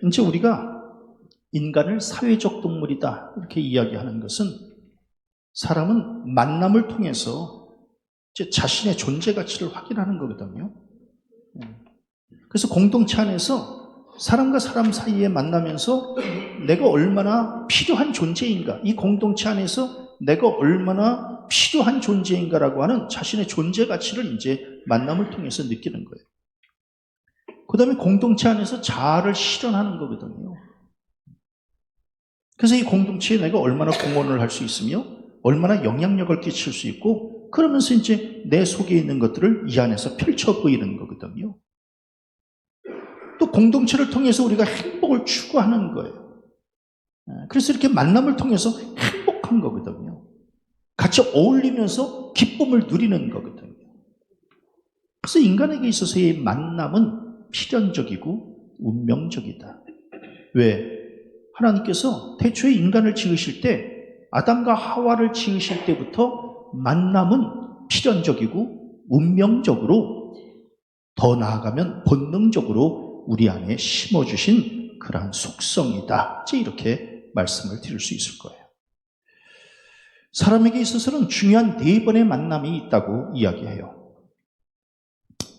이제 우리가 인간을 사회적 동물이다 이렇게 이야기하는 것은 사람은 만남을 통해서 이제 자신의 존재 가치를 확인하는 거거든요. 그래서 공동체 안에서 사람과 사람 사이에 만나면서 내가 얼마나 필요한 존재인가, 이 공동체 안에서 내가 얼마나 필요한 존재인가라고 하는 자신의 존재 가치를 이제 만남을 통해서 느끼는 거예요. 그 다음에 공동체 안에서 자아를 실현하는 거거든요. 그래서 이 공동체에 내가 얼마나 공헌을 할 수 있으며 얼마나 영향력을 끼칠 수 있고, 그러면서 이제 내 속에 있는 것들을 이 안에서 펼쳐 보이는 거거든요. 또 공동체를 통해서 우리가 행복을 추구하는 거예요. 그래서 이렇게 만남을 통해서 행복한 거거든요. 같이 어울리면서 기쁨을 누리는 거거든요. 그래서 인간에게 있어서의 만남은 필연적이고 운명적이다. 왜? 하나님께서 태초에 인간을 지으실 때, 아담과 하와를 지으실 때부터 만남은 필연적이고 운명적으로, 더 나아가면 본능적으로 우리 안에 심어주신 그러한 속성이다. 이렇게 말씀을 드릴 수 있을 거예요. 사람에게 있어서는 중요한 4번의 만남이 있다고 이야기해요.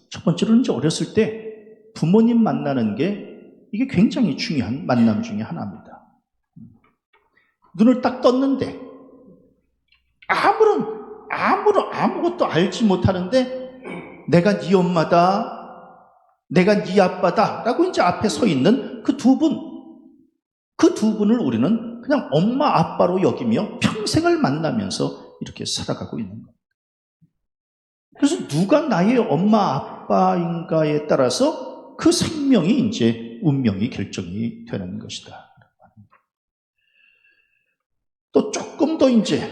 첫 번째로는 이제 어렸을 때 부모님 만나는 게 이게 굉장히 중요한 만남 중에 하나입니다. 눈을 딱 떴는데 아무것도 알지 못하는데 내가 네 엄마다, 내가 네 아빠다 라고 이제 앞에 서 있는 그 두 분을 우리는 그냥 엄마 아빠로 여기며 평생을 만나면서 이렇게 살아가고 있는 겁니다. 그래서 누가 나의 엄마 아빠인가에 따라서 그 생명이 이제 운명이 결정이 되는 것이다. 또 조금 더 이제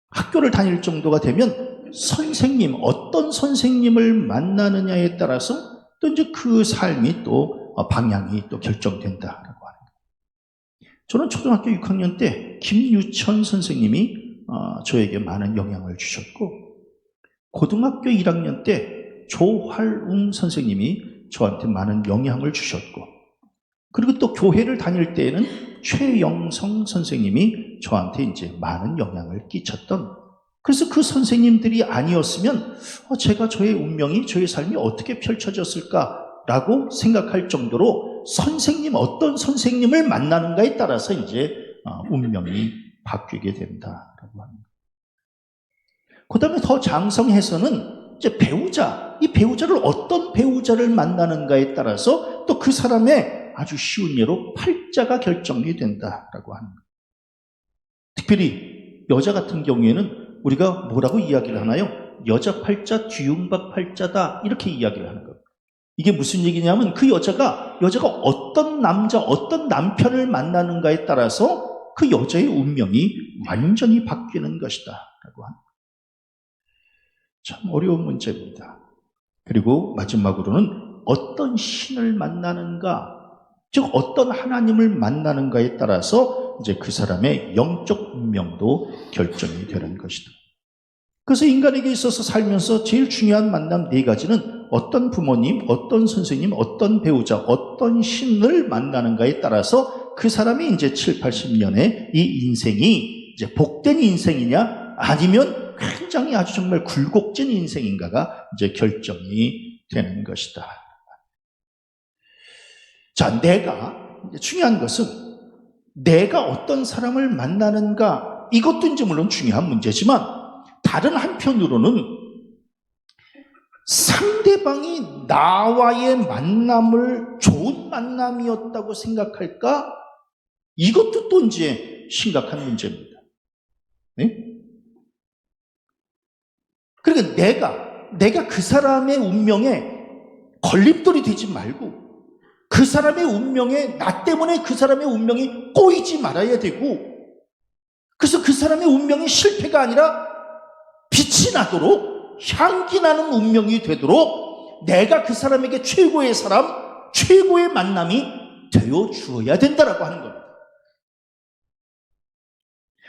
학교를 다닐 정도가 되면 선생님, 어떤 선생님을 만나느냐에 따라서 또 이제 그 삶이 또 방향이 또 결정된다라고 하는 거예요. 저는 초등학교 6학년 때 김유천 선생님이 저에게 많은 영향을 주셨고, 고등학교 1학년 때 조활웅 선생님이 저한테 많은 영향을 주셨고, 그리고 또 교회를 다닐 때에는 최영성 선생님이 저한테 이제 많은 영향을 끼쳤던, 그래서 그 선생님들이 아니었으면 제가 저의 운명이, 저의 삶이 어떻게 펼쳐졌을까라고 생각할 정도로 어떤 선생님을 만나는가에 따라서 이제 운명이 바뀌게 된다라고 합니다. 그 다음에 더 장성해서는 이제 이 배우자를 어떤 배우자를 만나는가에 따라서 또 그 사람의 아주 쉬운 예로 팔자가 결정이 된다라고 하는 거예요. 특별히 여자 같은 경우에는 우리가 뭐라고 이야기를 하나요? 여자 팔자, 뒤움박 팔자다 이렇게 이야기를 하는 거예요. 이게 무슨 얘기냐면 그 여자가 어떤 남자, 어떤 남편을 만나는가에 따라서 그 여자의 운명이 완전히 바뀌는 것이다 라고 합니다. 참 어려운 문제입니다. 그리고 마지막으로는 어떤 신을 만나는가, 즉 어떤 하나님을 만나는가에 따라서 이제 그 사람의 영적 운명도 결정이 되는 것이다. 그래서 인간에게 있어서 살면서 제일 중요한 만남 4가지는 어떤 부모님, 어떤 선생님, 어떤 배우자, 어떤 신을 만나는가에 따라서 그 사람이 이제 7, 80년의 이 인생이 이제 복된 인생이냐 아니면 굉장히 아주 정말 굴곡진 인생인가가 이제 결정이 되는 것이다. 자, 중요한 것은 내가 어떤 사람을 만나는가, 이것도 이제 물론 중요한 문제지만 다른 한편으로는 상대방이 나와의 만남을 좋은 만남이었다고 생각할까? 이것도 또 이제 심각한 문제입니다. 네? 그러니까 내가 그 사람의 운명에 걸림돌이 되지 말고 그 사람의 운명에, 나 때문에 그 사람의 운명이 꼬이지 말아야 되고, 그래서 그 사람의 운명이 실패가 아니라 빛이 나도록, 향기 나는 운명이 되도록 내가 그 사람에게 최고의 사람, 최고의 만남이 되어 주어야 된다라고 하는 겁니다.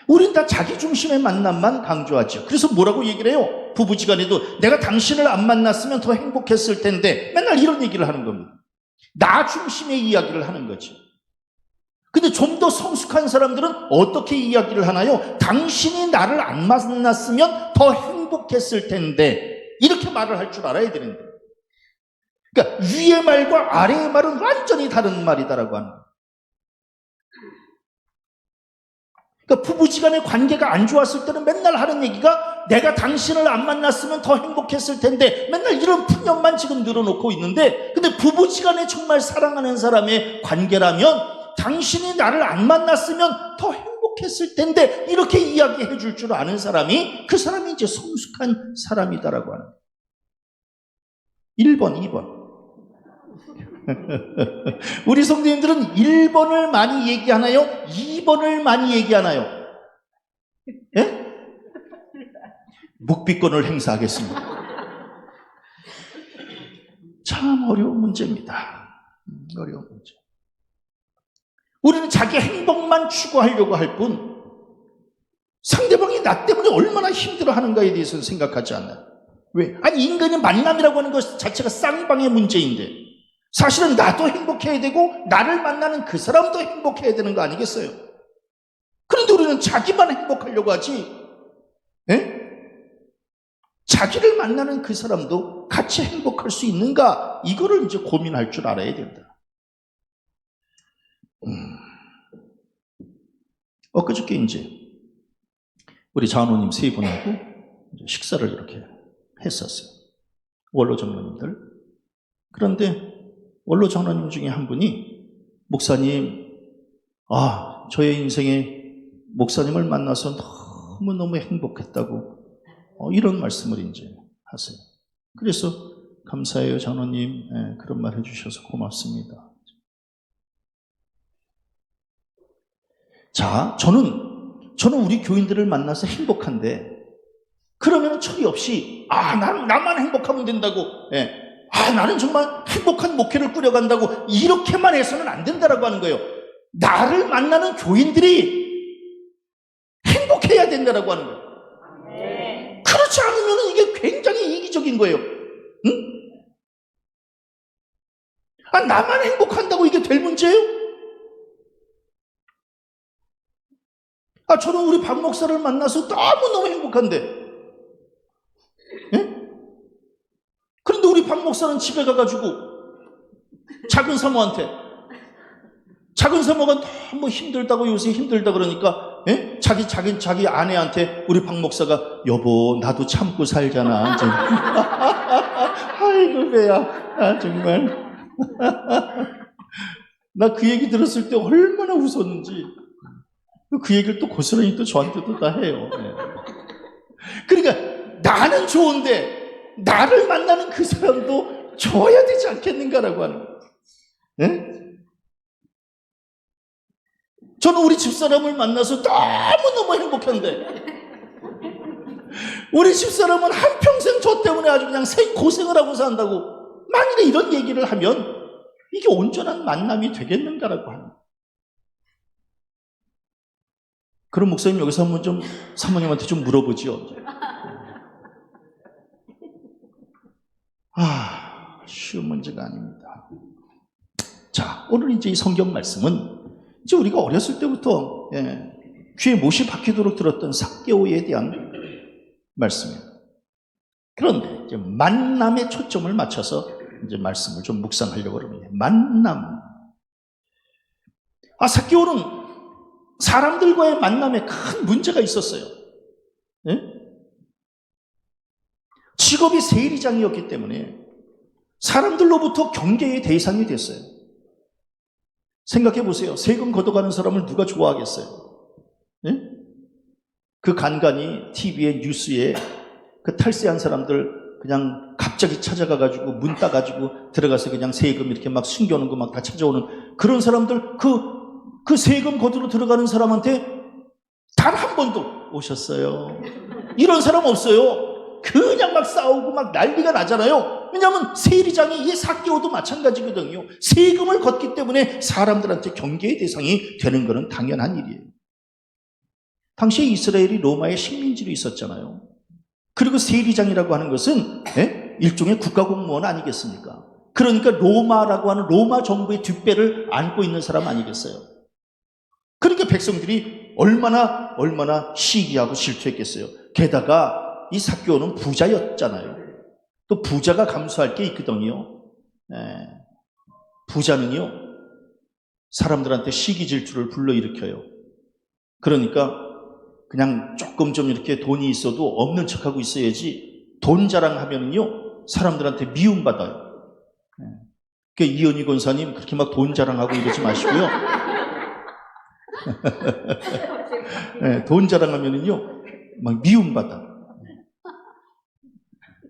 우린 다 자기중심의 만남만 강조하죠. 그래서 뭐라고 얘기를 해요? 부부지간에도 내가 당신을 안 만났으면 더 행복했을 텐데 맨날 이런 얘기를 하는 겁니다. 나 중심의 이야기를 하는 거지. 근데 좀 더 성숙한 사람들은 어떻게 이야기를 하나요? 당신이 나를 안 만났으면 더 행복했을 텐데, 이렇게 말을 할 줄 알아야 되는데. 그러니까 위의 말과 아래의 말은 완전히 다른 말이다라고 하는 거예요. 그러니까 부부지간의 관계가 안 좋았을 때는 맨날 하는 얘기가 내가 당신을 안 만났으면 더 행복했을 텐데, 맨날 이런 푸념만 지금 늘어놓고 있는데, 근데 부부지간에 정말 사랑하는 사람의 관계라면 당신이 나를 안 만났으면 더 행복했을 텐데, 이렇게 이야기해 줄 줄 아는 사람이, 그 사람이 이제 성숙한 사람이다라고 하는 거예요. 1번, 2번. 우리 성도님들은 1번을 많이 얘기하나요? 2번을 많이 얘기하나요? 예? 묵비권을 행사하겠습니다. 참 어려운 문제입니다. 어려운 문제. 우리는 자기 행복만 추구하려고 할 뿐, 상대방이 나 때문에 얼마나 힘들어하는가에 대해서는 생각하지 않아요. 왜? 아니, 인간의 만남이라고 하는 것 자체가 쌍방의 문제인데, 사실은 나도 행복해야 되고 나를 만나는 그 사람도 행복해야 되는 거 아니겠어요? 그런데 우리는 자기만 행복하려고 하지, 예? 자기를 만나는 그 사람도 같이 행복할 수 있는가? 이거를 이제 고민할 줄 알아야 된다. 엊그저께 이제 우리 장로님 세 분하고 식사를 이렇게 했었어요. 원로 장로님들. 그런데 원로 장로님 중에 한 분이, 목사님, 저의 인생에 목사님을 만나서 너무너무 행복했다고 이런 말씀을 이제 하세요. 그래서 감사해요, 장로님. 네, 그런 말 해주셔서 고맙습니다. 자, 저는 우리 교인들을 만나서 행복한데, 그러면 철이 없이, 나만 행복하면 된다고, 예. 나는 정말 행복한 목회를 꾸려간다고, 이렇게만 해서는 안 된다라고 하는 거예요. 나를 만나는 교인들이 행복해야 된다라고 하는 거예요. 네. 그렇지 않으면 이게 굉장히 이기적인 거예요. 응? 나만 행복한다고 이게 될 문제예요? 저는 우리 박 목사를 만나서 너무너무 행복한데, 예? 그런데 우리 박 목사는 집에 가가지고 작은 사모한테, 작은 사모가 너무 힘들다고, 요새 힘들다 그러니까, 예? 자기 아내한테 우리 박 목사가, 여보, 나도 참고 살잖아. 아이고, 배야. 정말. 나 그 얘기 들었을 때 얼마나 웃었는지. 그 얘기를 또 고스란히 또 저한테도 다 해요. 네. 그러니까 나는 좋은데 나를 만나는 그 사람도 좋아야 되지 않겠는가라고 하는 거예요. 네? 저는 우리 집사람을 만나서 너무너무 행복한데, 우리 집사람은 한평생 저 때문에 아주 그냥 고생을 하고 산다고, 만일에 이런 얘기를 하면 이게 온전한 만남이 되겠는가라고 하는 거예요. 그럼 목사님, 여기서 한번 좀 사모님한테 좀 물어보죠. 쉬운 문제가 아닙니다. 자, 오늘 이제 이 성경 말씀은 이제 우리가 어렸을 때부터 귀에 못이 박히도록 들었던 삭개오에 대한 말씀이에요. 그런데 이제 만남에 초점을 맞춰서 이제 말씀을 좀 묵상하려고 합니다. 만남. 삭개오는 사람들과의 만남에 큰 문제가 있었어요. 예? 직업이 세리장이었기 때문에 사람들로부터 경계의 대상이 됐어요. 생각해 보세요. 세금 걷어가는 사람을 누가 좋아하겠어요? 예? 그 간간히 TV에, 뉴스에 그 탈세한 사람들 그냥 갑자기 찾아가가지고 문 따가지고 들어가서 그냥 세금 이렇게 막 숨겨놓은 거 막 다 찾아오는 그런 사람들, 그 세금 거두러 들어가는 사람한테 단 한 번도 오셨어요? 이런 사람 없어요. 그냥 막 싸우고 막 난리가 나잖아요. 왜냐하면 세리장이, 이 삭개오도 마찬가지거든요. 세금을 걷기 때문에 사람들한테 경계의 대상이 되는 것은 당연한 일이에요. 당시에 이스라엘이 로마의 식민지로 있었잖아요. 그리고 세리장이라고 하는 것은 일종의 국가공무원 아니겠습니까? 그러니까 로마라고 하는 로마 정부의 뒷배를 안고 있는 사람 아니겠어요? 그러니까 백성들이 얼마나 시기하고 질투했겠어요. 게다가 이 삭개오는 부자였잖아요. 또 부자가 감수할 게 있거든요. 부자는요, 사람들한테 시기 질투를 불러일으켜요. 그러니까 그냥 조금 좀 이렇게 돈이 있어도 없는 척하고 있어야지 돈 자랑하면요 사람들한테 미움받아요. 그러니까 이현희 권사님 그렇게 막 돈 자랑하고 이러지 마시고요. 돈 자랑하면요 막 미움받아.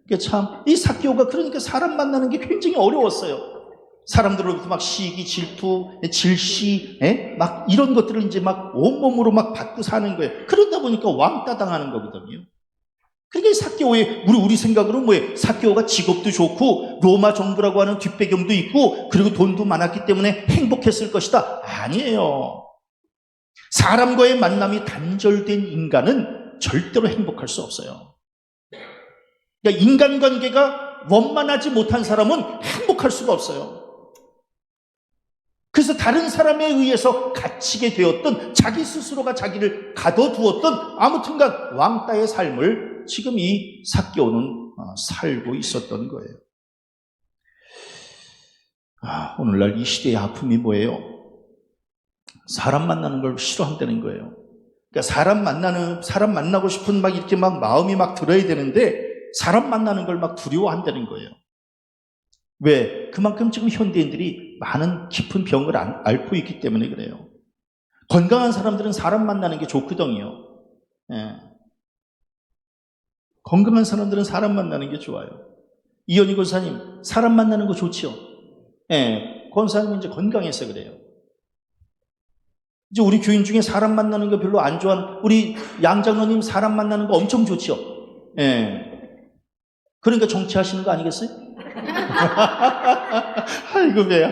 그러니까 참 이 삭개오가 그러니까 사람 만나는 게 굉장히 어려웠어요. 사람들로부터 막 시기, 질투, 질시, 막 이런 것들을 이제 막 온몸으로 막 받고 사는 거예요. 그러다 보니까 왕따 당하는 거거든요. 그러니까 삭개오의 우리 생각으로는 뭐예요? 삭개오가 직업도 좋고 로마 정부라고 하는 뒷배경도 있고 그리고 돈도 많았기 때문에 행복했을 것이다. 아니에요. 사람과의 만남이 단절된 인간은 절대로 행복할 수 없어요. 그러니까 인간관계가 원만하지 못한 사람은 행복할 수가 없어요. 그래서 다른 사람에 의해서 갇히게 되었던 자기 스스로가 자기를 가둬두었던 아무튼간 왕따의 삶을 지금 이 삭개오는 살고 있었던 거예요. 오늘날 이 시대의 아픔이 뭐예요? 사람 만나는 걸 싫어한다는 거예요. 그러니까 사람 만나고 싶은 막 이렇게 막 마음이 막 들어야 되는데 사람 만나는 걸 막 두려워한다는 거예요. 왜? 그만큼 지금 현대인들이 많은 깊은 병을 앓고 있기 때문에 그래요. 건강한 사람들은 사람 만나는 게 좋거든요. 건강한 사람들은 사람 만나는 게 좋아요. 이현희 권사님, 사람 만나는 거 좋지요? 권사님은 이제 건강해서 그래요. 이제 우리 교인 중에 사람 만나는 거 별로 안 좋아하는 우리 양 장로님 사람 만나는 거 엄청 좋지요? 그러니까 정치하시는 거 아니겠어요? 아이고 배야.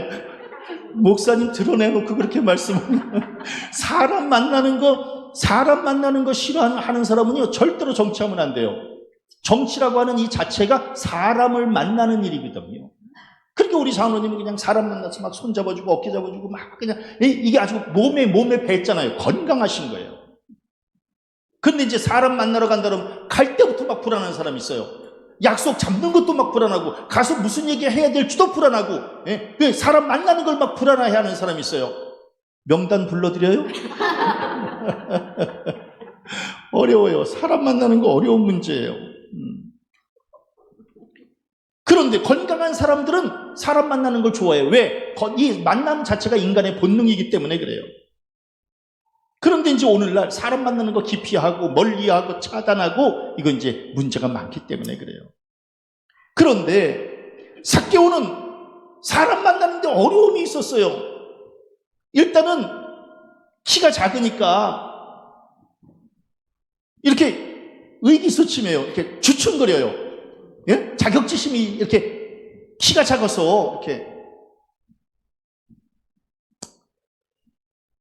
목사님 드러내놓고 그렇게 말씀하면 사람 만나는 거 싫어하는 사람은요 절대로 정치하면 안 돼요. 정치라고 하는 이 자체가 사람을 만나는 일이거든요. 그러니까 우리 장로님은 그냥 사람 만나서 막 손 잡아주고 어깨 잡아주고 막 그냥 이게 아주 몸에 뱄잖아요. 건강하신 거예요. 근데 이제 사람 만나러 간다 그러면 갈 때부터 막 불안한 사람이 있어요. 약속 잡는 것도 막 불안하고 가서 무슨 얘기 해야 될지도 불안하고 사람 만나는 걸 막 불안해하는 사람이 있어요. 명단 불러드려요? 어려워요. 사람 만나는 거 어려운 문제예요. 그런데 건강한 사람들은 사람 만나는 걸 좋아해요. 왜? 이 만남 자체가 인간의 본능이기 때문에 그래요. 그런데 이제 오늘날 사람 만나는 거 기피하고 멀리하고 차단하고 이거 이제 문제가 많기 때문에 그래요. 그런데 삭개오는 사람 만나는데 어려움이 있었어요. 일단은 키가 작으니까 이렇게 의기소침해요. 이렇게 주춤거려요. 자격지심이 이렇게 키가 작아서 이렇게.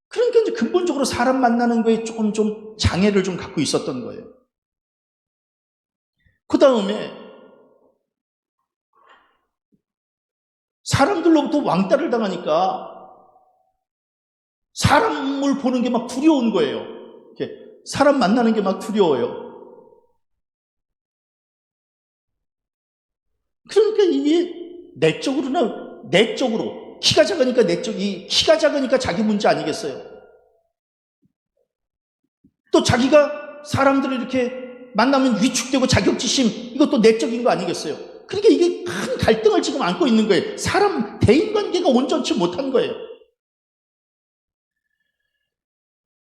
그러니까 이제 근본적으로 사람 만나는 거에 조금 좀 장애를 좀 갖고 있었던 거예요. 그 다음에 사람들로부터 왕따를 당하니까 사람을 보는 게 막 두려운 거예요. 이렇게 사람 만나는 게 막 두려워요. 그러니까 이게 내적으로 키가 작으니까 키가 작으니까 자기 문제 아니겠어요? 또 자기가 사람들을 이렇게 만나면 위축되고 자격지심 이것도 내적인 거 아니겠어요? 그러니까 이게 큰 갈등을 지금 안고 있는 거예요. 사람 대인관계가 온전치 못한 거예요.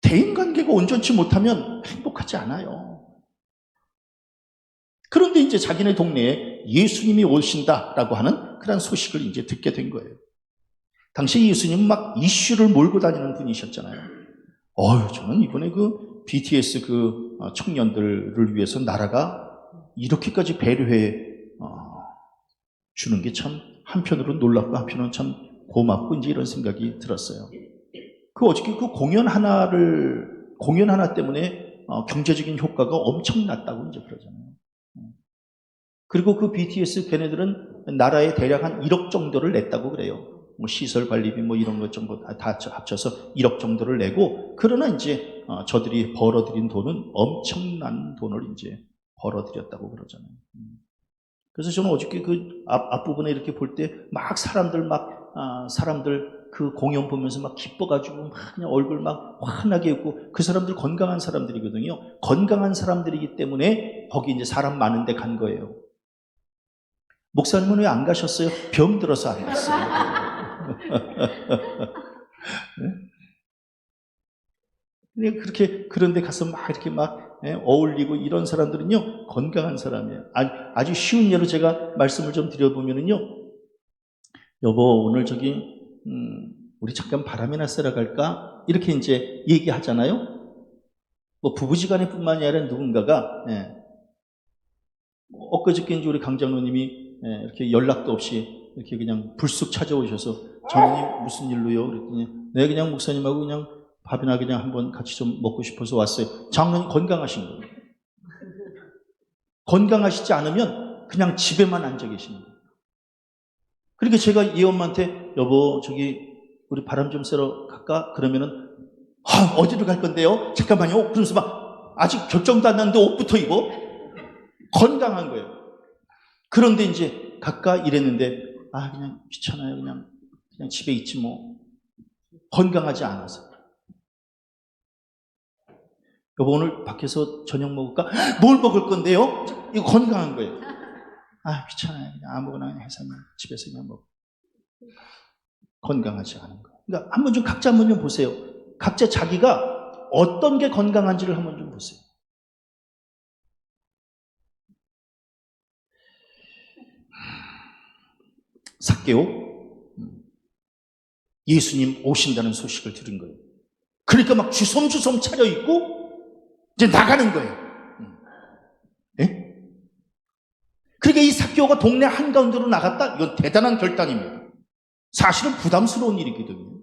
대인관계가 온전치 못하면 행복하지 않아요. 그런데 이제 자기네 동네에 예수님이 오신다라고 하는 그런 소식을 이제 듣게 된 거예요. 당시 예수님은 막 이슈를 몰고 다니는 분이셨잖아요. 저는 이번에 그 BTS 그 청년들을 위해서 나라가 이렇게까지 배려해 주는 게 참 한편으로는 놀랍고 한편으로는 참 고맙고 이제 이런 생각이 들었어요. 어저께 그 공연 하나 때문에 경제적인 효과가 엄청났다고 이제 그러잖아요. 그리고 그 BTS 걔네들은 나라에 대략 한 1억 정도를 냈다고 그래요. 뭐 시설 관리비 뭐 이런 것 정도 다 합쳐서 1억 정도를 내고, 그러나 이제 저들이 벌어들인 돈은 엄청난 돈을 이제 벌어들였다고 그러잖아요. 그래서 저는 어저께 그 앞부분에 이렇게 볼 때 막 사람들 그 공연 보면서 막 기뻐가지고 막 그냥 얼굴 막 환하게 웃고, 그 사람들 건강한 사람들이거든요. 건강한 사람들이기 때문에 거기 이제 사람 많은데 간 거예요. 목사님은 왜 안 가셨어요? 병 들어서 안 갔어요. 네? 그렇게 그런데 가서 막 이렇게 막 어울리고 이런 사람들은요 건강한 사람이에요. 아주 쉬운 예로 제가 말씀을 좀 드려보면은요, 여보 오늘 저기 우리 잠깐 바람이나 쐬러 갈까? 이렇게 이제 얘기하잖아요. 뭐 부부지간에뿐만이 아니라 누군가가 엊그저께 이제 우리 강장로님이 이렇게 연락도 없이 이렇게 그냥 불쑥 찾아오셔서 장로님 무슨 일로요? 그랬더니 네 그냥 목사님하고 그냥 밥이나 그냥 한번 같이 좀 먹고 싶어서 왔어요. 장로님 건강하신 거예요. 건강하시지 않으면 그냥 집에만 앉아 계시는 거예요. 그러니까 제가 이 엄마한테 여보 저기 우리 바람 좀 쐬러 갈까? 그러면은 어디로 갈 건데요? 잠깐만요. 그러면서 막 아직 결정도 안 났는데 옷부터 입어. 건강한 거예요. 그런데 이제 갈까 이랬는데 그냥 귀찮아요. 그냥 집에 있지 뭐. 건강하지 않아서. 여보 오늘 밖에서 저녁 먹을까? 뭘 먹을 건데요? 이거 건강한 거예요. 귀찮아요. 그냥 아무거나 그냥 해서 그냥 집에서 그냥 먹어. 건강하지 않은 거예요. 그러니까 한번 좀 각자 한번 좀 보세요. 각자 자기가 어떤 게 건강한지를 한번 좀 보세요. 삭개오 예수님 오신다는 소식을 들은 거예요. 그러니까 막 주섬주섬 차려입고 이제 나가는 거예요. 네? 그러니까 이 삭개오가 동네 한가운데로 나갔다? 이건 대단한 결단입니다. 사실은 부담스러운 일이거든요.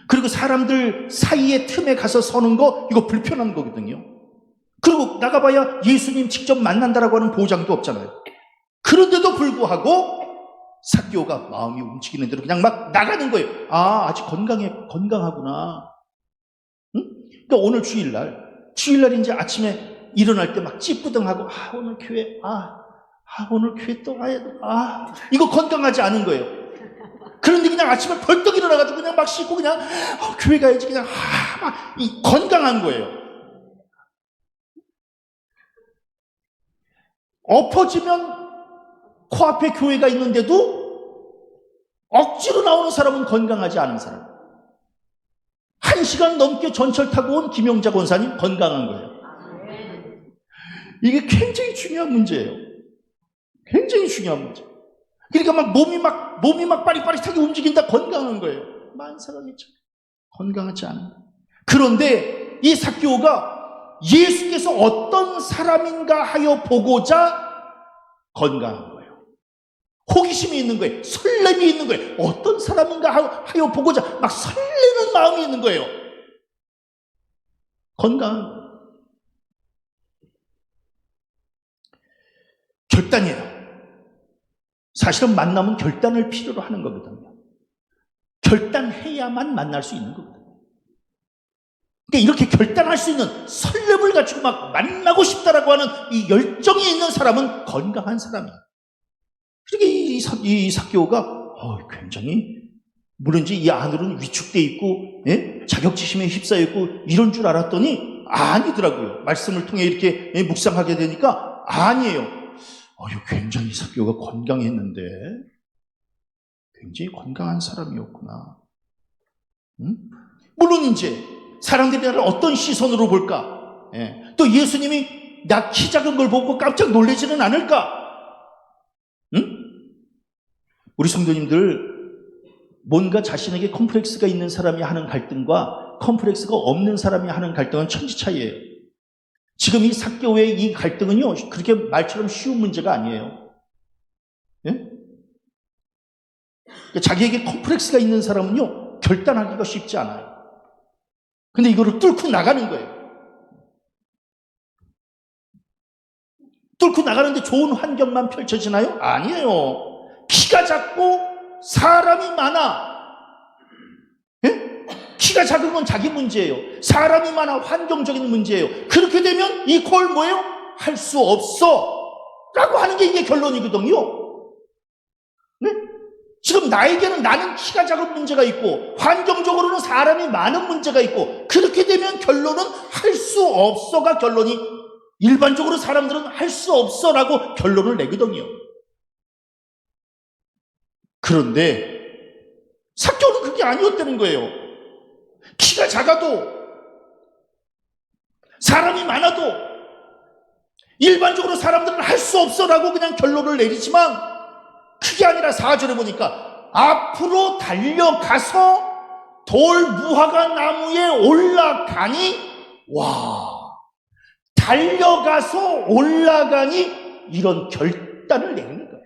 그리고 사람들 사이에 틈에 가서 서는 거 이거 불편한 거거든요. 그리고 나가봐야 예수님 직접 만난다라고 하는 보장도 없잖아요. 그런데도 불구하고 삭개오가 마음이 움직이는 대로 그냥 막 나가는 거예요. 아직 건강하구나. 그러니까 오늘 주일날 이제 아침에 일어날 때 막 찌뿌둥하고 오늘 교회 오늘 교회 또 가야 돼. 이거 건강하지 않은 거예요. 그런데 그냥 아침에 벌떡 일어나가지고 그냥 막 씻고 그냥 교회 가야지 그냥 이 건강한 거예요. 엎어지면 코앞에 교회가 있는데도 억지로 나오는 사람은 건강하지 않은 사람. 1시간 넘게 전철 타고 온 김용자 권사님 건강한 거예요. 이게 굉장히 중요한 문제예요. 굉장히 중요한 문제. 그러니까 몸이 막 빠릿빠릿하게 움직인다 건강한 거예요. 만사가겠죠. 건강하지 않은 거예요. 그런데 이 삭개오가 예수께서 어떤 사람인가 하여 보고자 건강한 거예요. 호기심이 있는 거예요. 설렘이 있는 거예요. 어떤 사람인가 하여 보고자 막 설레는 마음이 있는 거예요. 건강한 거예요. 결단이에요. 사실은 만남은 결단을 필요로 하는 거거든요. 결단해야만 만날 수 있는 거거든요. 그러니까 이렇게 결단할 수 있는 설렘을 가지고 막 만나고 싶다라고 하는 이 열정이 있는 사람은 건강한 사람이에요. 그러니까 이 삭개오가 굉장히 물론 이제 이 안으로는 위축돼 있고 자격지심에 휩싸여 있고 이런 줄 알았더니 아니더라고요. 말씀을 통해 이렇게 묵상하게 되니까 아니에요. 굉장히 삭개오가 건강했는데 굉장히 건강한 사람이었구나. 물론 이제 사람들이 나를 어떤 시선으로 볼까? 또 예수님이 나 키 작은 걸 보고 깜짝 놀라지는 않을까? 우리 성도님들 뭔가 자신에게 컴플렉스가 있는 사람이 하는 갈등과 컴플렉스가 없는 사람이 하는 갈등은 천지 차이예요. 지금 이 삭개오의 이 갈등은요 그렇게 말처럼 쉬운 문제가 아니에요. 자기에게 컴플렉스가 있는 사람은요 결단하기가 쉽지 않아요. 근데 이거를 뚫고 나가는 거예요. 뚫고 나가는데 좋은 환경만 펼쳐지나요? 아니에요. 키가 작고 사람이 많아. 예? 키가 작은 건 자기 문제예요. 사람이 많아 환경적인 문제예요. 그렇게 되면 이 콜 뭐예요? 할 수 없어 라고 하는 게 이게 결론이거든요. 네? 지금 나에게는 나는 키가 작은 문제가 있고 환경적으로는 사람이 많은 문제가 있고 그렇게 되면 결론은 할 수 없어가 결론이 일반적으로 사람들은 할 수 없어라고 결론을 내거든요. 그런데 삭개오는 그게 아니었다는 거예요. 키가 작아도 사람이 많아도 일반적으로 사람들은 할 수 없어라고 그냥 결론을 내리지만 그게 아니라 4절에 보니까 앞으로 달려가서 돌 무화과 나무에 올라가니 달려가서 올라가니 이런 결단을 내리는 거야.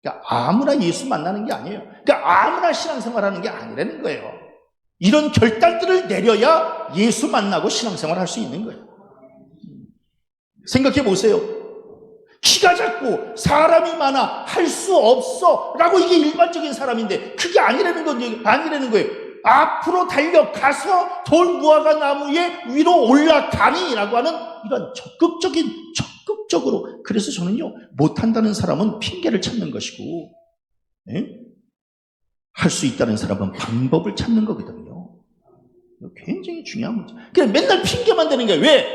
그러니까 아무나 예수 만나는 게 아니에요. 그러니까 아무나 신앙생활하는 게 아니라는 거예요. 이런 결단들을 내려야 예수 만나고 신앙생활 할 수 있는 거예요. 생각해 보세요. 키가 작고 사람이 많아 할 수 없어 라고 이게 일반적인 사람인데 그게 아니라는 거예요. 앞으로 달려가서 돌 무화과 나무에 위로 올라가니 라고 하는 이런 적극적으로. 그래서 저는요, 못한다는 사람은 핑계를 찾는 것이고 할 수 있다는 사람은 방법을 찾는 거거든요. 굉장히 중요한 문제. 그냥 맨날 핑계만 대는 거예요. 왜?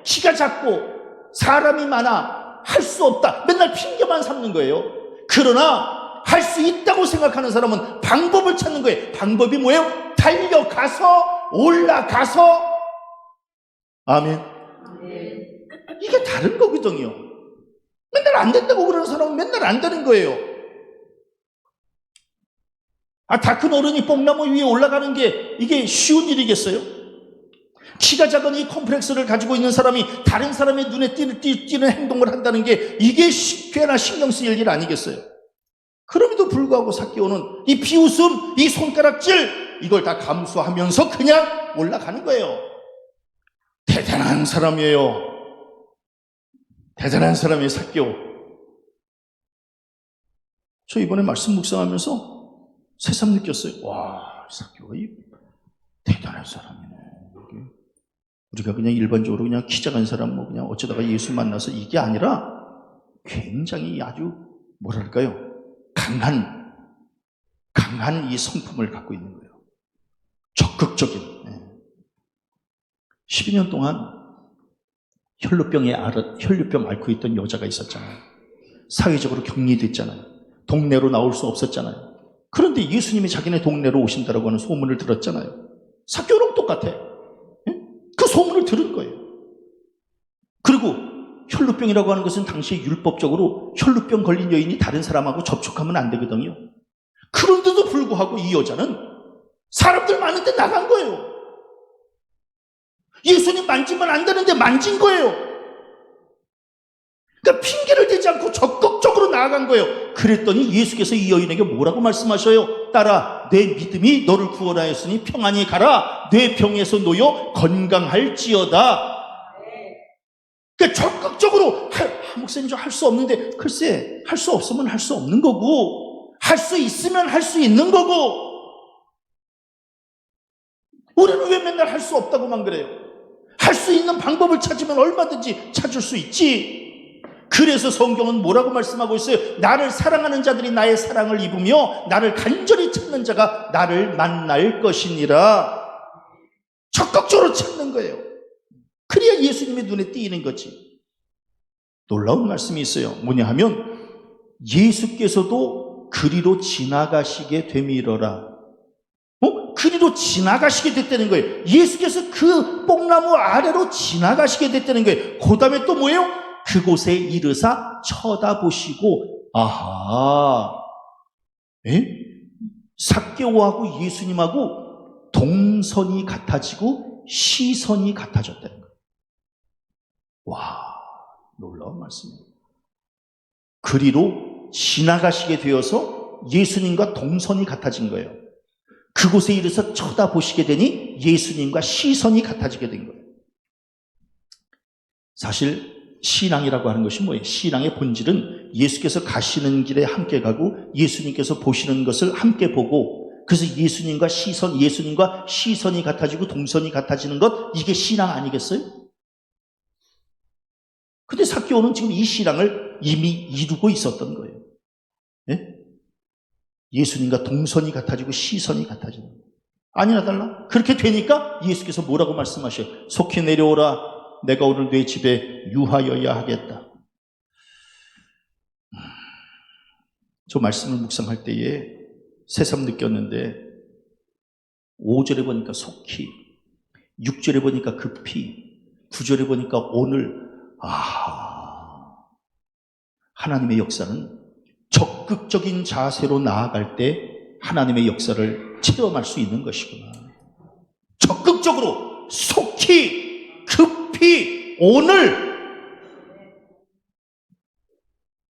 키가 작고 사람이 많아 할 수 없다. 맨날 핑계만 삼는 거예요. 그러나 할 수 있다고 생각하는 사람은 방법을 찾는 거예요. 방법이 뭐예요? 달려가서 올라가서 아멘. 이게 다른 거거든요. 맨날 안 된다고 그러는 사람은 맨날 안 되는 거예요. 다 큰 어른이 뽕나무 위에 올라가는 게 이게 쉬운 일이겠어요? 키가 작은 이 콤플렉스를 가지고 있는 사람이 다른 사람의 눈에 띄는 행동을 한다는 게 이게 꽤나 신경 쓰일 일 아니겠어요? 그럼에도 불구하고 삭개오는 이 비웃음, 이 손가락질 이걸 다 감수하면서 그냥 올라가는 거예요. 대단한 사람이에요. 대단한 사람이에요, 삭개오. 저 이번에 말씀 묵상하면서 새삼 느꼈어요. 와, 삭개오가 대단한 사람이네. 우리가 그냥 일반적으로 그냥 키 작은 사람 뭐 그냥 어쩌다가 예수 만나서 이게 아니라 굉장히 아주 뭐랄까요? 강한 이 성품을 갖고 있는 거예요. 적극적인. 12년 동안 혈루병 앓고 있던 여자가 있었잖아요. 사회적으로 격리됐잖아요. 동네로 나올 수 없었잖아요. 그런데 예수님이 자기네 동네로 오신다라고 하는 소문을 들었잖아요. 삭개오랑 똑같아. 그 소문을 들은 거예요. 그리고 혈루병이라고 하는 것은 당시에 율법적으로 혈루병 걸린 여인이 다른 사람하고 접촉하면 안 되거든요. 그런데도 불구하고 이 여자는 사람들 많은데 나간 거예요. 예수님 만지면 안 되는데 만진 거예요. 그러니까 핑계를 대지 않고 적극적으로 나아간 거예요. 그랬더니 예수께서 이 여인에게 뭐라고 말씀하셔요? 딸아, 내 믿음이 너를 구원하였으니 평안히 가라. 내 병에서 놓여 건강할지어다. 그러니까 적극적으로 목사님 저 할 수 없는데 글쎄 할 수 없으면 할 수 없는 거고 할 수 있으면 할 수 있는 거고 우리는 왜 맨날 할 수 없다고만 그래요? 할 수 있는 방법을 찾으면 얼마든지 찾을 수 있지. 그래서 성경은 뭐라고 말씀하고 있어요? 나를 사랑하는 자들이 나의 사랑을 입으며 나를 간절히 찾는 자가 나를 만날 것이니라. 적극적으로 찾는 거예요. 그래야 예수님의 눈에 띄는 거지. 놀라운 말씀이 있어요. 뭐냐 하면 예수께서도 그리로 지나가시게 되밀어라. 그리로 지나가시게 됐다는 거예요. 예수께서 그 뽕나무 아래로 지나가시게 됐다는 거예요. 그 다음에 또 뭐예요? 그곳에 이르사 쳐다보시고 아하, 삭개오하고 예수님하고 동선이 같아지고 시선이 같아졌다는 거예요. 와, 놀라운 말씀이에요. 그리로 지나가시게 되어서 예수님과 동선이 같아진 거예요. 그곳에 이르서 쳐다보시게 되니 예수님과 시선이 같아지게 된 거예요. 사실 신앙이라고 하는 것이 뭐예요? 신앙의 본질은 예수께서 가시는 길에 함께 가고 예수님께서 보시는 것을 함께 보고, 그래서 예수님과 시선이 같아지고 동선이 같아지는 것, 이게 신앙 아니겠어요? 근데 삭개오는 지금 이 신앙을 이미 이루고 있었던 거예요. 예? 예수님과 동선이 같아지고 시선이 같아지는 거예요. 아니나 달라? 그렇게 되니까 예수께서 뭐라고 말씀하셔요? 속히 내려오라. 내가 오늘 네 집에 유하여야 하겠다. 저 말씀을 묵상할 때에 새삼 느꼈는데, 5절에 보니까 속히, 6절에 보니까 급히, 9절에 보니까 오늘. 하나님의 역사는 적극적인 자세로 나아갈 때 하나님의 역사를 체험할 수 있는 것이구나. 적극적으로, 속히, 급히, 오늘.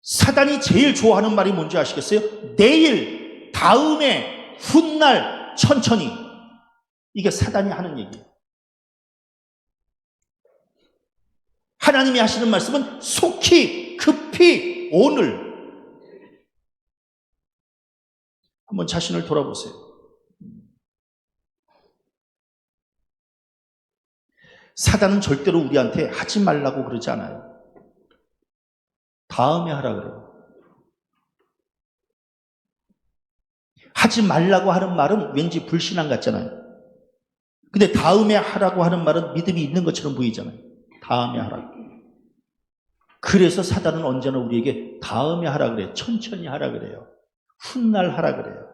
사단이 제일 좋아하는 말이 뭔지 아시겠어요? 내일, 다음에, 훗날, 천천히. 이게 사단이 하는 얘기예요. 하나님이 하시는 말씀은 속히, 급히, 오늘. 한번 자신을 돌아보세요. 사단은 절대로 우리한테 하지 말라고 그러지 않아요. 다음에 하라 그래요. 하지 말라고 하는 말은 왠지 불신앙 같잖아요. 근데 다음에 하라고 하는 말은 믿음이 있는 것처럼 보이잖아요. 다음에 하라. 그래서 사단은 언제나 우리에게 다음에 하라 그래요. 천천히 하라 그래요. 훗날 하라 그래요.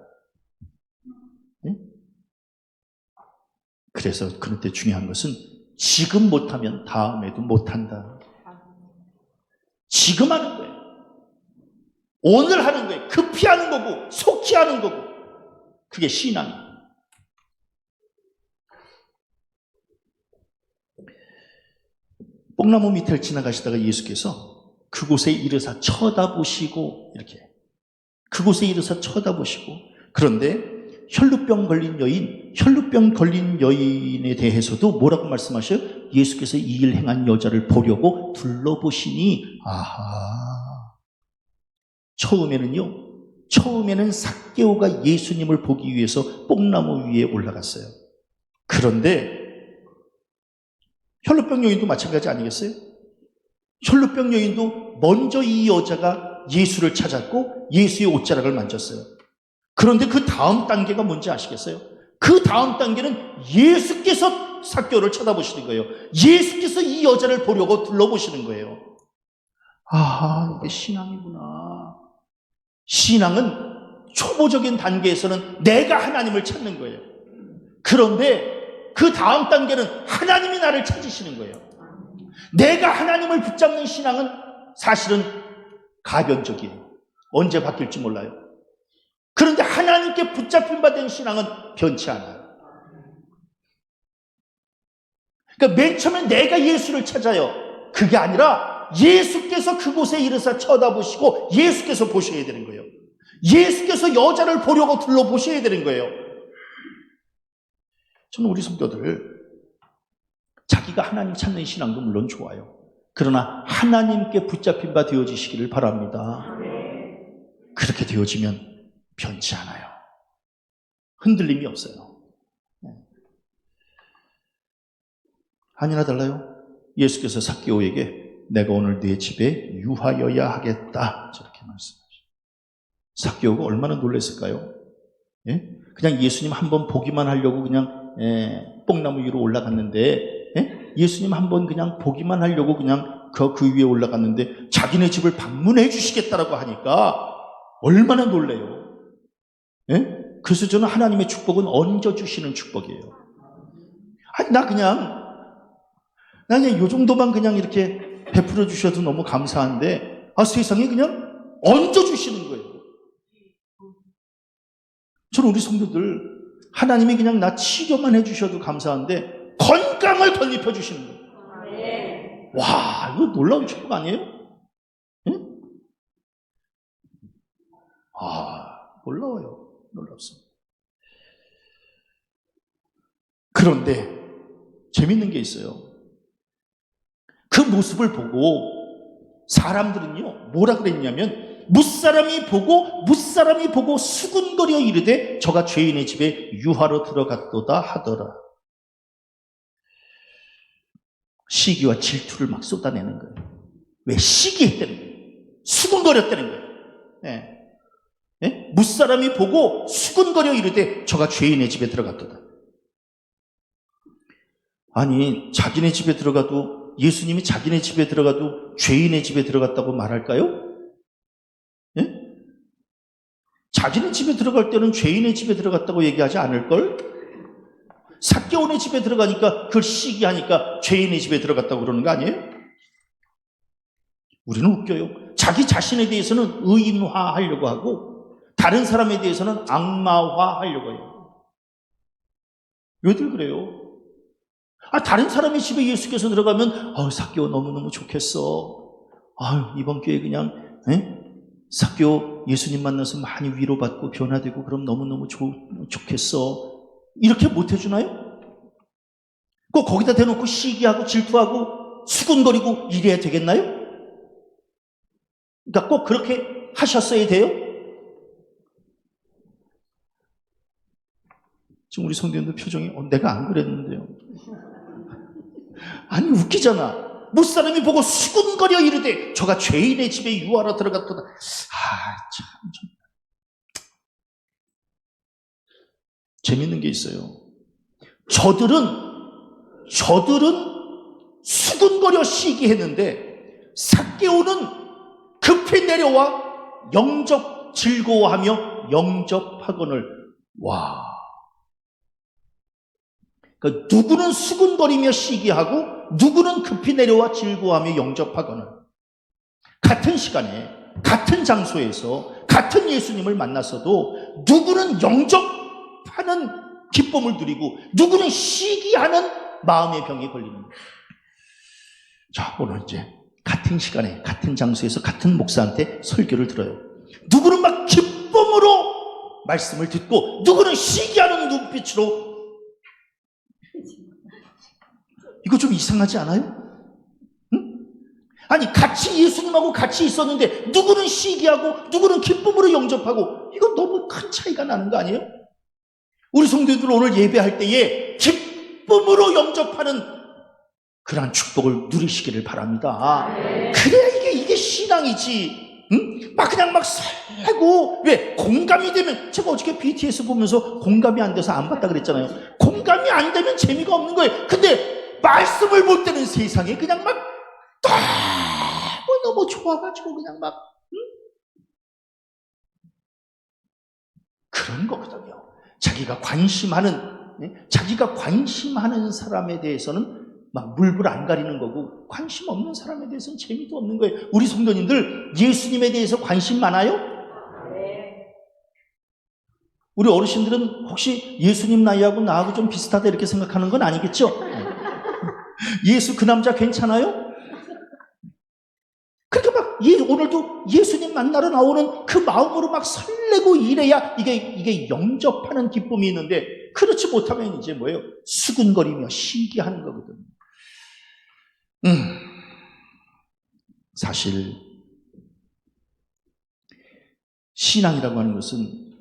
네? 그래서 그런데 중요한 것은 지금 못하면 다음에도 못한다. 지금 하는 거예요. 오늘 하는 거예요. 급히 하는 거고 속히 하는 거고. 그게 신앙이에요. 뽕나무 밑을 지나가시다가 예수께서 그곳에 이르사 쳐다보시고, 이렇게 그곳에 이르사 쳐다보시고, 그런데 혈루병 걸린 여인에 대해서도 뭐라고 말씀하셔요? 예수께서 이 일 행한 여자를 보려고 둘러보시니, 처음에는 삭개오가 예수님을 보기 위해서 뽕나무 위에 올라갔어요. 그런데 혈루병 여인도 마찬가지 아니겠어요? 혈루병 여인도 먼저 이 여자가 예수를 찾았고 예수의 옷자락을 만졌어요. 그런데 그 다음 단계가 뭔지 아시겠어요? 그 다음 단계는 예수께서 삭개오를 쳐다보시는 거예요. 예수께서 이 여자를 보려고 둘러보시는 거예요. 이게 신앙이구나. 신앙은 초보적인 단계에서는 내가 하나님을 찾는 거예요. 그런데 그 다음 단계는 하나님이 나를 찾으시는 거예요. 내가 하나님을 붙잡는 신앙은 사실은 가변적이에요. 언제 바뀔지 몰라요. 그런데 하나님께 붙잡힌 바 된 신앙은 변치 않아요. 그러니까 맨 처음에 내가 예수를 찾아요. 그게 아니라 예수께서 그곳에 이르사 쳐다보시고 예수께서 보셔야 되는 거예요. 예수께서 여자를 보려고 둘러보셔야 되는 거예요. 저는 우리 성도들 자기가 하나님 찾는 신앙도 물론 좋아요. 그러나 하나님께 붙잡힌 바 되어지시기를 바랍니다. 그렇게 되어지면 변치 않아요. 흔들림이 없어요. 아니나 달라요. 예수께서 삭개오에게 내가 오늘 네 집에 유하여야 하겠다, 저렇게 말씀하시죠. 삭개오가 얼마나 놀랐을까요? 예? 그냥 예수님 한번 보기만 하려고 그냥 뽕나무 위로 올라갔는데, 예수님 한번 그냥 보기만 하려고 그냥 그 위에 올라갔는데 자기네 집을 방문해 주시겠다라고 하니까 얼마나 놀래요. 그래서 저는 하나님의 축복은 얹어주시는 축복이에요. 아니, 나 그냥 요 정도만 그냥 이렇게 베풀어 주셔도 너무 감사한데, 세상에 그냥 얹어주시는 거예요. 저는 우리 성도들 하나님이 그냥 나 치료만 해주셔도 감사한데 건강을 덧입혀 주시는 거예요. 와, 이거 놀라운 축복 아니에요? 응? 놀라워요. 놀랍습니다. 그런데 재밌는 게 있어요. 그 모습을 보고 사람들은요 뭐라 그랬냐면 무사람이 보고 수군거려 이르되 저가 죄인의 집에 유하러 들어갔도다 하더라. 시기와 질투를 막 쏟아내는 거예요. 왜? 시기했다는 거예요. 수군거렸다는 거예요. 예. 예? 무사람이 보고 수군거려 이르되 저가 죄인의 집에 들어갔도다. 아니, 자기네 집에 들어가도, 예수님이 자기네 집에 들어가도 죄인의 집에 들어갔다고 말할까요? 예? 자기네 집에 들어갈 때는 죄인의 집에 들어갔다고 얘기하지 않을걸? 삭개오네 집에 들어가니까 그걸 시기하니까 죄인의 집에 들어갔다고 그러는 거 아니에요? 우리는 웃겨요. 자기 자신에 대해서는 의인화하려고 하고 다른 사람에 대해서는 악마화하려고 해요. 왜들 그래요? 다른 사람의 집에 예수께서 들어가면 삭개오 너무너무 좋겠어. 이번 기회에 그냥 삭개오 예수님 만나서 많이 위로받고 변화되고 그럼 너무너무 좋겠어. 이렇게 못 해주나요? 꼭 거기다 대놓고 시기하고 질투하고 수군거리고 이래야 되겠나요? 그러니까 꼭 그렇게 하셨어야 돼요? 지금 우리 성도님들 표정이 내가 안 그랬는데요. 아니 웃기잖아. 무사람이 보고 수군거려 이르되 저가 죄인의 집에 유하러 들어갔도다. 참 재밌는 게 있어요. 저들은 수군거려 시기했는데 삭개오는 급히 내려와 즐거워하며 영접하거늘. 와. 그러니까 누구는 수군거리며 시기하고 누구는 급히 내려와 즐거워하며 영접하거늘. 같은 시간에 같은 장소에서 같은 예수님을 만났어도 누구는 영접하는 기쁨을 누리고 누구는 시기하는 마음의 병에 걸리는 거예요. 자, 오늘 이제 같은 시간에 같은 장소에서 같은 목사한테 설교를 들어요. 누구는 막 기쁨으로 말씀을 듣고 누구는 시기하는 눈빛으로. 이거 좀 이상하지 않아요? 응? 아니 같이 예수님하고 같이 있었는데 누구는 시기하고 누구는 기쁨으로 영접하고, 이거 너무 큰 차이가 나는 거 아니에요? 우리 성도들 오늘 예배할 때에 기쁨으로 영접하는 그러한 축복을 누리시기를 바랍니다. 그래야 이게 신앙이지. 응? 그냥 설레고. 왜? 공감이 되면, 제가 어저께 BTS 보면서 공감이 안 돼서 안 봤다 그랬잖아요. 공감이 안 되면 재미가 없는 거예요. 근데 말씀을 볼 때는 세상에 그냥 너무 좋아가지고 그냥 응? 그런 거거든요. 자기가 관심하는 사람에 대해서는 물불 안 가리는 거고, 관심 없는 사람에 대해서는 재미도 없는 거예요. 우리 성도님들 예수님에 대해서 관심 많아요? 네. 우리 어르신들은 혹시 예수님 나이하고 나하고 좀 비슷하다 이렇게 생각하는 건 아니겠죠? 예수 그 남자 괜찮아요? 그렇게 오늘도 예수님 만나러 나오는 그 마음으로 설레고 이래야 이게 영접하는 기쁨이 있는데, 그렇지 못하면 이제 뭐예요? 수군거리며 시기하는 거거든요. 사실 신앙이라고 하는 것은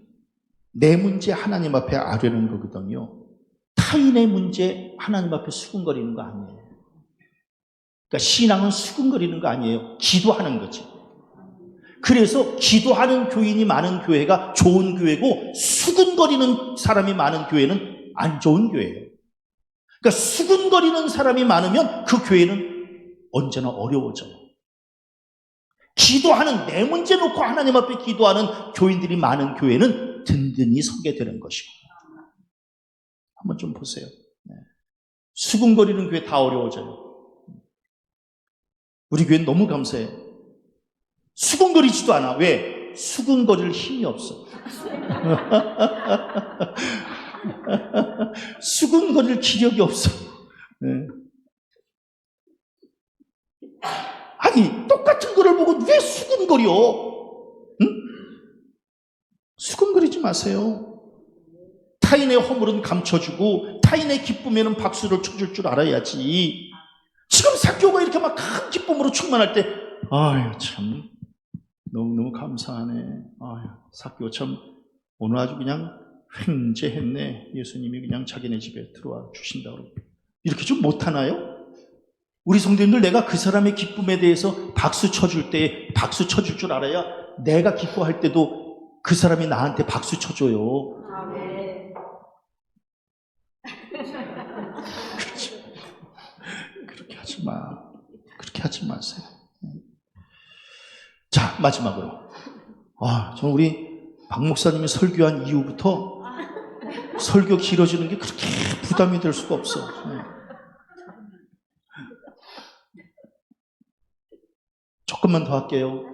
내 문제 하나님 앞에 아뢰는 거거든요. 타인의 문제 하나님 앞에 수군거리는 거 아니에요. 그러니까 신앙은 수군거리는 거 아니에요. 기도하는 거지. 그래서 기도하는 교인이 많은 교회가 좋은 교회고, 수군거리는 사람이 많은 교회는 안 좋은 교회예요. 그러니까 수군거리는 사람이 많으면 그 교회는 언제나 어려워져요. 기도하는, 내 문제 놓고 하나님 앞에 기도하는 교인들이 많은 교회는 든든히 서게 되는 것이고. 한번 좀 보세요. 수군거리는 교회 다 어려워져요. 우리 교회는 너무 감사해요. 수군거리지도 않아. 왜? 수군거릴 힘이 없어. 수군거릴 기력이 없어. 네. 아니 똑같은 거를 보고 왜 수군거려? 응? 수군거리지 마세요. 타인의 허물은 감춰주고 타인의 기쁨에는 박수를 쳐줄 줄 알아야지. 지금 삭개오가 이렇게 큰 기쁨으로 충만할 때 아유, 참, 너무너무 감사하네. 아유, 삭개오 참, 오늘 아주 그냥 횡재했네. 예수님이 그냥 자기네 집에 들어와 주신다고. 이렇게 좀 못하나요? 우리 성도님들, 내가 그 사람의 기쁨에 대해서 박수 쳐줄 때 박수 쳐줄 줄 알아야 내가 기뻐할 때도 그 사람이 나한테 박수 쳐줘요. 네. 그렇죠. 그렇게 하지 마. 그렇게 하지 마세요. 자, 마지막으로. 저는 우리 박 목사님이 설교한 이후부터 설교 길어지는 게 그렇게 부담이 될 수가 없어. 조금만 더 할게요.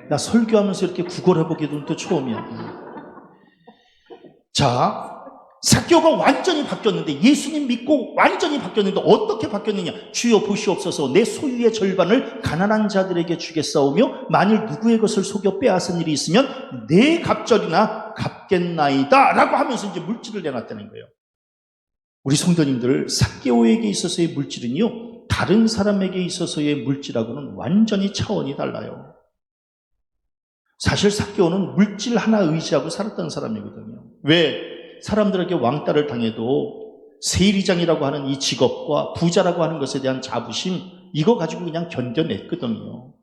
나 설교하면서 이렇게 구걸해보기도 또 처음이야. 자, 삭개오가 완전히 바뀌었는데, 예수님 믿고 완전히 바뀌었는데 어떻게 바뀌었느냐? 주여 보시옵소서, 내 소유의 절반을 가난한 자들에게 주겠사오며 만일 누구의 것을 속여 빼앗은 일이 있으면 내 갑절이나 갚겠나이다 라고 하면서 이제 물질을 내놨다는 거예요. 우리 성도님들, 삭개오에게 있어서의 물질은요, 다른 사람에게 있어서의 물질하고는 완전히 차원이 달라요. 사실 삭개오는 물질 하나 의지하고 살았던 사람이거든요. 왜? 사람들에게 왕따를 당해도 세리장이라고 하는 이 직업과 부자라고 하는 것에 대한 자부심, 이거 가지고 그냥 견뎌냈거든요.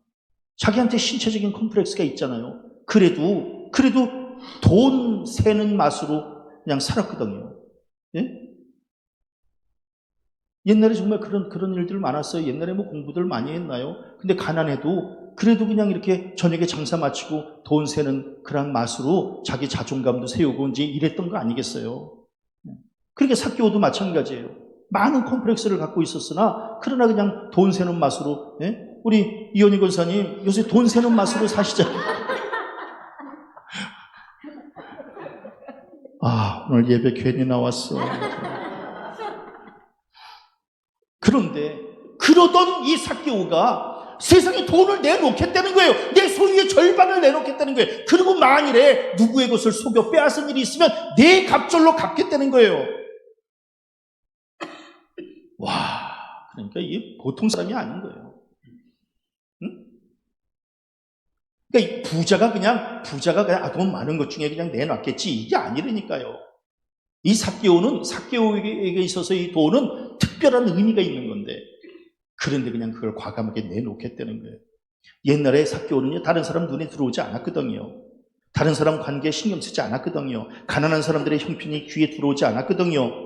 자기한테 신체적인 컴플렉스가 있잖아요. 그래도 돈 세는 맛으로 그냥 살았거든요. 예? 옛날에 정말 그런 일들 많았어요. 옛날에 뭐 공부들 많이 했나요? 근데 가난해도 그래도 그냥 이렇게 저녁에 장사 마치고 돈 세는 그런 맛으로 자기 자존감도 세우고 이제 이랬던 거 아니겠어요? 그러니까 삭개오도 마찬가지예요. 많은 컴플렉스를 갖고 있었으나 그러나 그냥 돈 세는 맛으로, 예? 우리 이현희 권사님 요새 돈 세는 맛으로 사시잖아요. 오늘 예배 괜히 나왔어. 그런데 그러던 이 삭개오가 세상에 돈을 내놓겠다는 거예요. 내 소유의 절반을 내놓겠다는 거예요. 그리고 만일에 누구의 것을 속여 빼앗은 일이 있으면 내 갑절로 갚겠다는 거예요. 와, 그러니까 이게 보통 사람이 아닌 거예요. 응? 그러니까 부자가 그냥 돈 많은 것 중에 그냥 내놨겠지, 이게 아니라니까요. 이 삭개오에게 있어서 이 돈은 특별한 의미가 있는 건데, 그런데 그냥 그걸 과감하게 내놓겠다는 거예요. 옛날에 삭개오는요, 다른 사람 눈에 들어오지 않았거든요. 다른 사람 관계에 신경 쓰지 않았거든요. 가난한 사람들의 형편이 귀에 들어오지 않았거든요.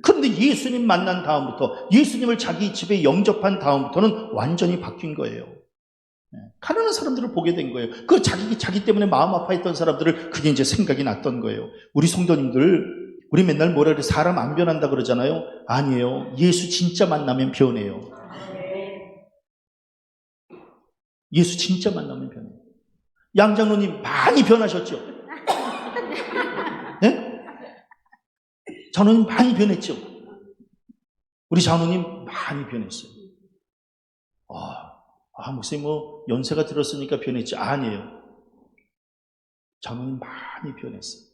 그런데 예수님 만난 다음부터, 예수님을 자기 집에 영접한 다음부터는 완전히 바뀐 거예요. 가난한 사람들을 보게 된 거예요. 그 자기 때문에 마음 아파했던 사람들을 그게 이제 생각이 났던 거예요. 우리 성도님들, 우리 맨날 뭐라 그래, 사람 안 변한다 그러잖아요. 아니에요. 예수 진짜 만나면 변해요. 예수 진짜 만나면 변해요. 양 장로님 많이 변하셨죠? 네? 장로님 많이 변했죠? 우리 장로님 많이 변했어요. 목사님 뭐 연세가 들었으니까 변했지. 아니에요. 장로님 많이 변했어요.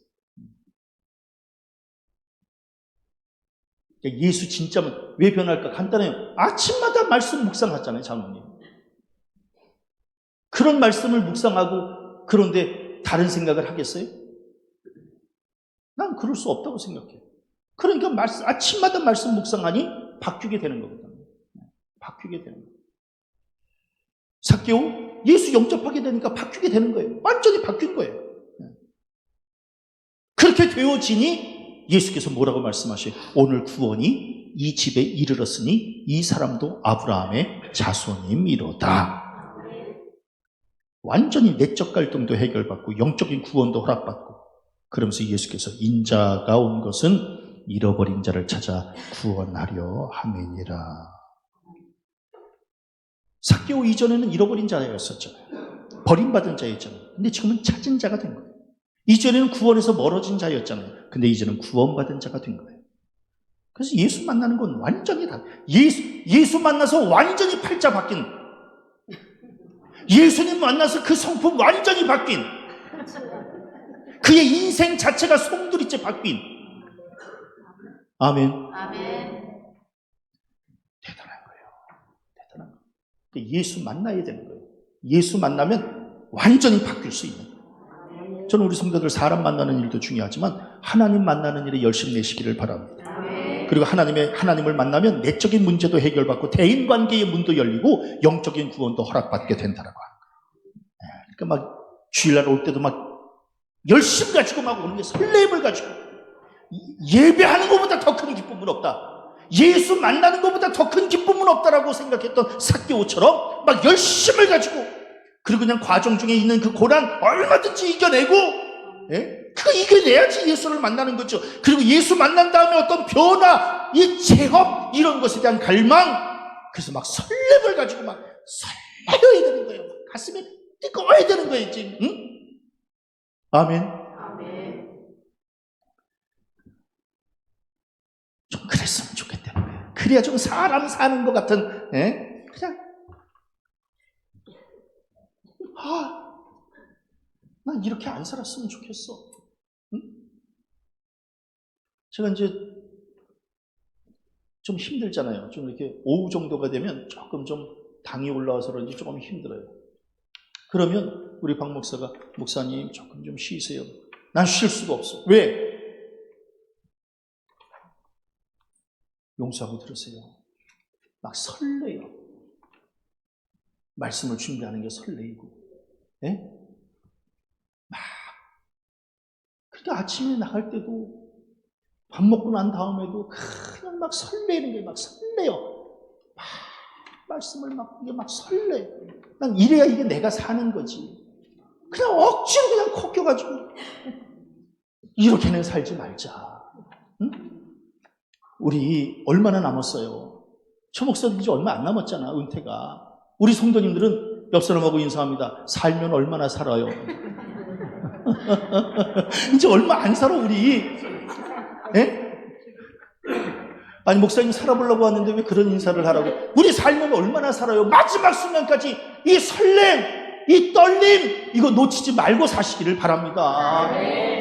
예수 진짜 왜 변할까? 간단해요. 아침마다 말씀 묵상하잖아요, 장로님. 그런 말씀을 묵상하고 그런데 다른 생각을 하겠어요? 난 그럴 수 없다고 생각해요. 그러니까 아침마다 말씀 묵상하니 바뀌게 되는 거거든요. 바뀌게 되는 거예요. 삭개오 예수 영접하게 되니까 바뀌게 되는 거예요. 완전히 바뀐 거예요. 그렇게 되어지니 예수께서 뭐라고 말씀하셔요? 오늘 구원이 이 집에 이르렀으니 이 사람도 아브라함의 자손이미로다. 완전히 내적 갈등도 해결받고 영적인 구원도 허락받고, 그러면서 예수께서 인자가 온 것은 잃어버린 자를 찾아 구원하려 함이니라. 삭개오 이전에는 잃어버린 자였었잖아요. 버림받은 자였잖아요. 근데 지금은 찾은 자가 된 거예요. 이전에는 구원에서 멀어진 자였잖아요. 근데 이제는 구원받은 자가 된 거예요. 그래서 예수 만나는 건 완전히 예수 만나서 완전히 팔자 바뀐, 예수님 만나서 그 성품 완전히 바뀐, 그의 인생 자체가 송두리째 바뀐. 아멘. 아멘. 대단한 거예요. 대단한 거예요. 예수 만나야 되는 거예요. 예수 만나면 완전히 바뀔 수 있는 거예요. 저는 우리 성도들 사람 만나는 일도 중요하지만 하나님 만나는 일에 열심 내시기를 바랍니다. 그리고 하나님을 만나면 내적인 문제도 해결받고 대인관계의 문도 열리고 영적인 구원도 허락받게 된다라고 하는 거예요. 그러니까 막 주일날 올 때도 막 열심 가지고 막 오는 게 설렘을 가지고 예배하는 것보다 더 큰 기쁨은 없다. 예수 만나는 것보다 더 큰 기쁨은 없다라고 생각했던 삭개오처럼 막 열심을 가지고 그리고 그냥 과정 중에 있는 그 고난 얼마든지 이겨내고 그 이겨내야지 예수를 만나는 거죠. 그리고 예수 만난 다음에 어떤 변화, 이 체험 이런 것에 대한 갈망 그래서 막 설렘을 가지고 막 설레어야 되는 거예요. 가슴이 뜨거워야 되는 거예요. 지금. 응? 아멘. 좀 그랬으면 좋겠다는 거예요. 그래야 좀 사람 사는 것 같은 그냥 난 이렇게 안 살았으면 좋겠어. 응? 제가 이제 좀 힘들잖아요. 좀 이렇게 오후 정도가 되면 조금 좀 당이 올라와서 그런지 조금 힘들어요. 그러면 우리 박 목사가 목사님 조금 좀 쉬세요. 난 쉴 수가 없어. 왜? 용서하고 들으세요. 막 설레요. 말씀을 준비하는 게 설레이고. 막 그러니까 아침에 나갈 때도 밥 먹고 난 다음에도 그냥 막 설레는 게 막 설레요. 막 말씀을 이게 막 설레. 난 이래야 이게 내가 사는 거지. 그냥 억지로 그냥 코 껴가지고 이렇게는 살지 말자. 응? 우리 얼마나 남았어요? 저 목사도 이제 얼마 안 남았잖아, 은퇴가. 우리 성도님들은 옆 사람하고 인사합니다. 살면 얼마나 살아요? 이제 얼마 안 살아, 우리. 아니, 목사님 살아보려고 왔는데 왜 그런 인사를 하라고? 우리 살면 얼마나 살아요? 마지막 순간까지 이 설렘, 이 떨림, 이거 놓치지 말고 사시기를 바랍니다.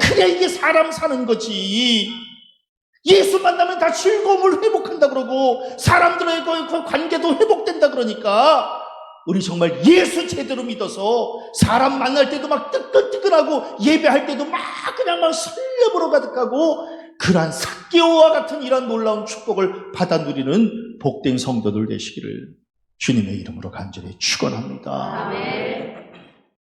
그래, 이게 사람 사는 거지. 예수 만나면 다 즐거움을 회복한다 그러고 사람들의 그 관계도 회복된다 그러니까 우리 정말 예수 제대로 믿어서 사람 만날 때도 막 뜨끈뜨끈하고 예배할 때도 막 그냥 막 설렘으로 가득하고 그러한 삭개오와 같은 이러한 놀라운 축복을 받아 누리는 복된 성도들 되시기를 주님의 이름으로 간절히 축원합니다. 아멘.